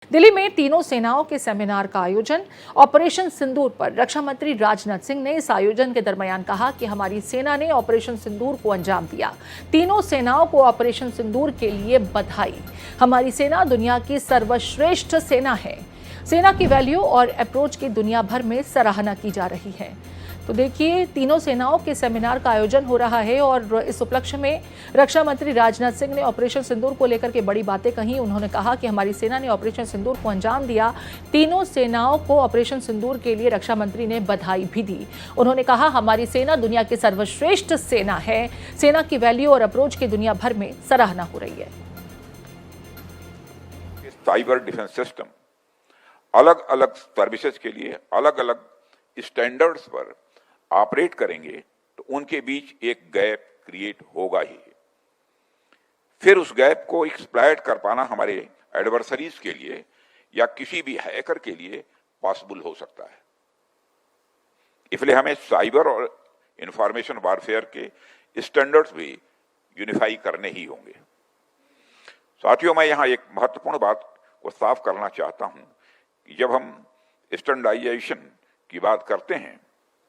दिल्ली में तीनों सेनाओं के सेमिनार का आयोजन। ऑपरेशन सिंदूर पर रक्षा मंत्री राजनाथ सिंह ने इस आयोजन के दरमियान कहा कि हमारी सेना ने ऑपरेशन सिंदूर को अंजाम दिया। तीनों सेनाओं को ऑपरेशन सिंदूर के लिए बधाई। हमारी सेना दुनिया की सर्वश्रेष्ठ सेना है। सेना की वैल्यू और अप्रोच की दुनिया भर में सराहना की जा रही है। तो देखिए, तीनों सेनाओं के सेमिनार का आयोजन हो रहा है और इस उपलक्ष्य में रक्षा मंत्री राजनाथ सिंह ने ऑपरेशन सिंदूर को लेकर के बड़ी बातें कही। उन्होंने कहा कि हमारी सेना ने ऑपरेशन सिंदूर को अंजाम दिया। तीनों सेनाओं को ऑपरेशन सिंदूर के लिए रक्षा मंत्री ने बधाई भी दी। उन्होंने कहा, हमारी सेना दुनिया की सर्वश्रेष्ठ सेना है। सेना की वैल्यू और अप्रोच की दुनिया भर में सराहना हो रही है। साइबर डिफेंस सिस्टम अलग अलग सर्विसेज के लिए अलग अलग स्टैंडर्ड्स पर ऑपरेट करेंगे तो उनके बीच एक गैप क्रिएट होगा ही। फिर उस गैप को एक्सप्लॉइट कर पाना हमारे एडवर्सरीज के लिए या किसी भी हैकर के लिए पॉसिबल हो सकता है। इसलिए हमें साइबर और इंफॉर्मेशन वॉरफेयर के स्टैंडर्ड्स भी यूनिफाई करने ही होंगे। साथियों, मैं यहां एक महत्वपूर्ण बात को साफ करना चाहता हूं कि जब हम स्टैंडर्डाइजेशन की बात करते हैं,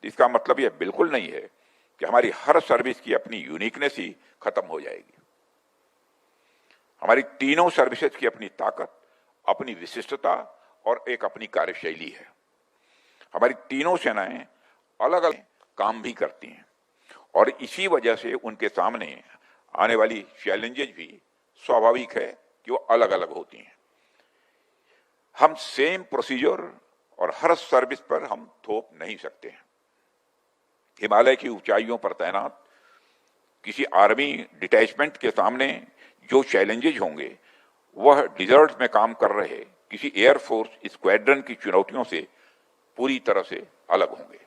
इसका मतलब यह बिल्कुल नहीं है कि हमारी हर सर्विस की अपनी यूनिकनेस ही खत्म हो जाएगी। हमारी तीनों सर्विसेज की अपनी ताकत, अपनी विशिष्टता और एक अपनी कार्यशैली है। हमारी तीनों सेनाएं अलग अलग काम भी करती हैं और इसी वजह से उनके सामने आने वाली चैलेंजेस भी स्वाभाविक है कि वो अलग अलग होती हैं। हम सेम प्रोसीजर और हर सर्विस पर हम थोप नहीं सकते हैं। हिमालय की ऊंचाइयों पर तैनात किसी आर्मी डिटैचमेंट के सामने जो चैलेंजेज होंगे, वह डिजर्ट में काम कर रहे किसी एयरफोर्स स्क्वाड्रन की चुनौतियों से पूरी तरह से अलग होंगे।